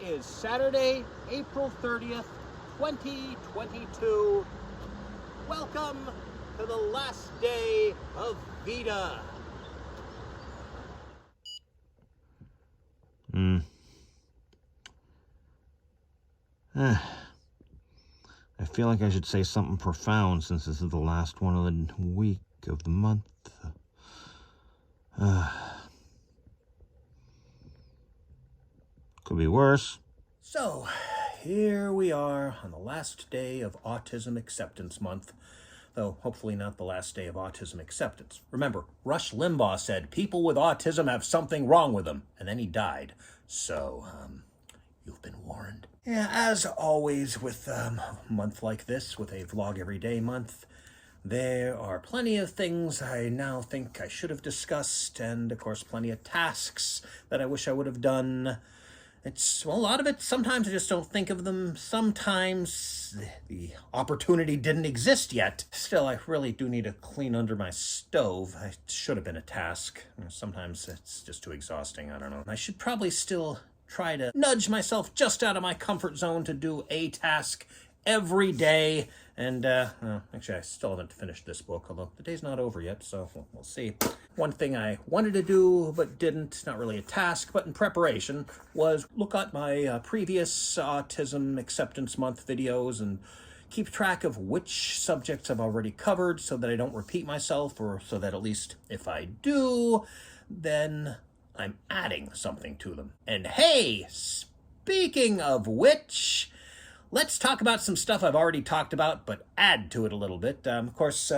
It is Saturday, April 30th, 2022. Welcome to the last day of Veda. I feel like I should say something profound since this is the last one of the week of the month. Could be worse. So, here we are on the last day of Autism Acceptance Month, though hopefully not the last day of autism acceptance. Remember, Rush Limbaugh said people with autism have something wrong with them, and then he died. So, you've been warned. Yeah, as always with a month like this, with a vlog every day month, there are plenty of things I now think I should have discussed, and of course plenty of tasks that I wish I would have done. A lot of it, sometimes I just don't think of them. Sometimes the opportunity didn't exist yet. Still, I really do need to clean under my stove. It should have been a task. Sometimes it's just too exhausting, I don't know. I should probably still try to nudge myself just out of my comfort zone to do a task every day. And, actually, I still haven't finished this book, although the day's not over yet, so we'll see. One thing I wanted to do but didn't, not really a task, but in preparation, was look at my previous Autism Acceptance Month videos and keep track of which subjects I've already covered so that I don't repeat myself, or so that at least if I do, then I'm adding something to them. And hey, speaking of which, let's talk about some stuff I've already talked about, but add to it a little bit. Of course,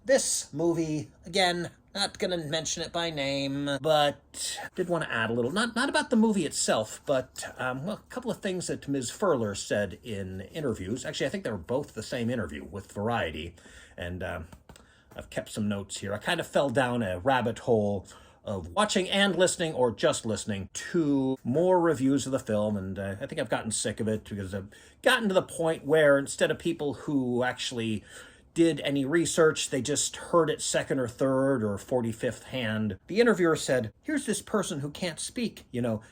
this movie, again, not going to mention it by name, but did want to add a little, not about the movie itself, but a couple of things that Ms. Furler said in interviews. Actually, I think they were both the same interview with Variety, and I've kept some notes here. I kind of fell down a rabbit hole of watching and listening, or just listening, to more reviews of the film, and I think I've gotten sick of it because I've gotten to the point where instead of people who actually did any research, they just heard it second or third or 45th hand. The interviewer said, here's this person who can't speak,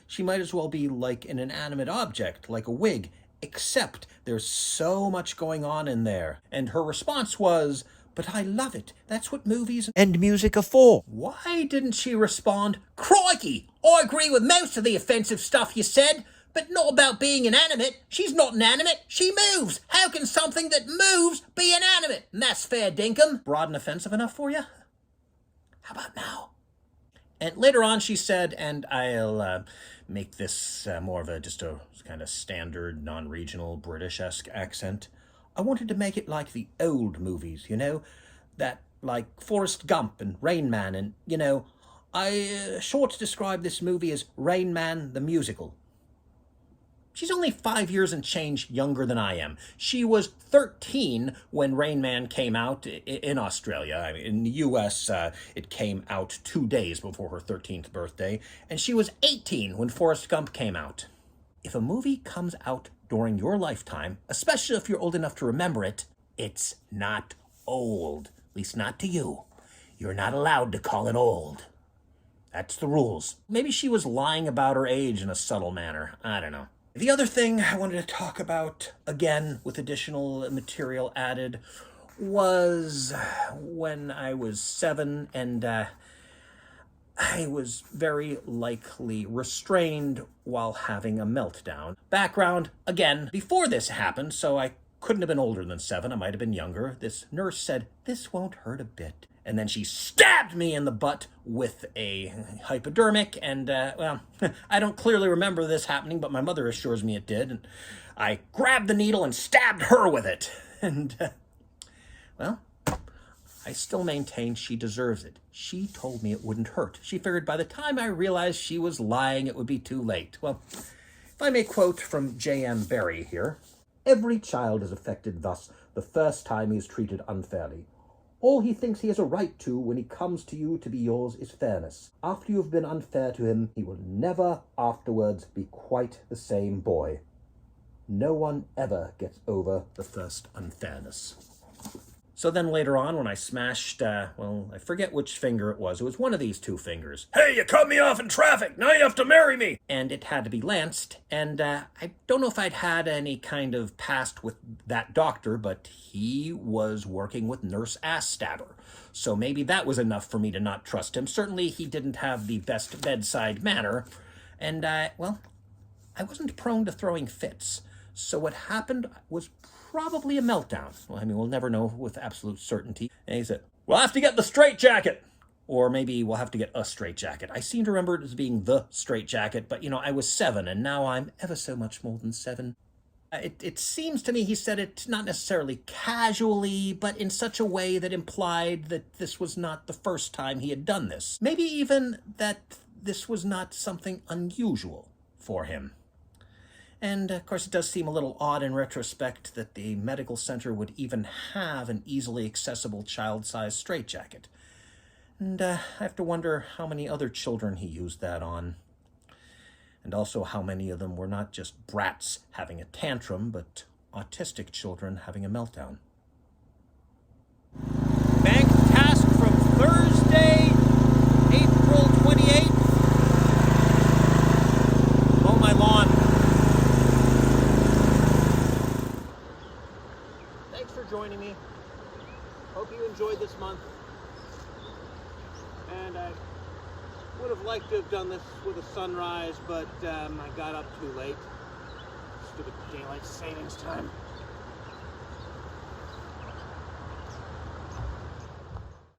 she might as well be like an inanimate object, like a wig, except there's so much going on in there. And her response was, but I love it. That's what movies and music are for. Why didn't she respond, crikey, I agree with most of the offensive stuff you said, but not about being inanimate. She's not inanimate. She moves. How can something that moves be inanimate? And that's fair dinkum. Broad and offensive enough for you? How about now? And later on she said, and I'll make this more of just a kind of standard, non-regional, British-esque accent. I wanted to make it like the old movies, that like Forrest Gump and Rain Man, and, I short describe this movie as Rain Man the Musical. She's only 5 years and change younger than I am. She was 13 when Rain Man came out in Australia. I mean, in the US, it came out 2 days before her 13th birthday, and she was 18 when Forrest Gump came out. If a movie comes out during your lifetime, especially if you're old enough to remember it, it's not old. At least not to you. You're not allowed to call it old. That's the rules. Maybe she was lying about her age in a subtle manner. I don't know. The other thing I wanted to talk about, again, with additional material added, was when I was 7 and I was very likely restrained while having a meltdown. Background, again, before this happened, so I couldn't have been older than 7. I might have been younger. This nurse said, this won't hurt a bit. And then she stabbed me in the butt with a hypodermic, and, I don't clearly remember this happening, but my mother assures me it did. And I grabbed the needle and stabbed her with it. And, I still maintain she deserves it. She told me it wouldn't hurt. She figured by the time I realized she was lying, it would be too late. Well, if I may quote from J.M. Barrie here, every child is affected thus the first time he is treated unfairly. All he thinks he has a right to when he comes to you to be yours is fairness. After you have been unfair to him, he will never afterwards be quite the same boy. No one ever gets over the first unfairness. So then later on, when I smashed, well, I forget which finger it was. It was one of these two fingers. Hey, you cut me off in traffic. Now you have to marry me. And it had to be lanced. And I don't know if I'd had any kind of past with that doctor, but he was working with Nurse Ass Stabber. So maybe that was enough for me to not trust him. Certainly he didn't have the best bedside manner. And, well, I wasn't prone to throwing fits. So what happened was probably a meltdown. Well, I mean, we'll never know with absolute certainty. And he said, we'll have to get the straitjacket. Or maybe we'll have to get a straitjacket. I seem to remember it as being the straitjacket, but, you know, I was 7, and now I'm ever so much more than 7. It seems to me he said it not necessarily casually, but in such a way that implied that this was not the first time he had done this. Maybe even that this was not something unusual for him. And, of course, it does seem a little odd in retrospect that the medical center would even have an easily accessible child-sized straitjacket. And I have to wonder how many other children he used that on. And also how many of them were not just brats having a tantrum, but autistic children having a meltdown. Bank task from Thursday, April 28th. Mow my lawn. Thanks for joining me. Hope you enjoyed this month. And I would have liked to have done this with a sunrise, but I got up too late. Stupid daylight savings time.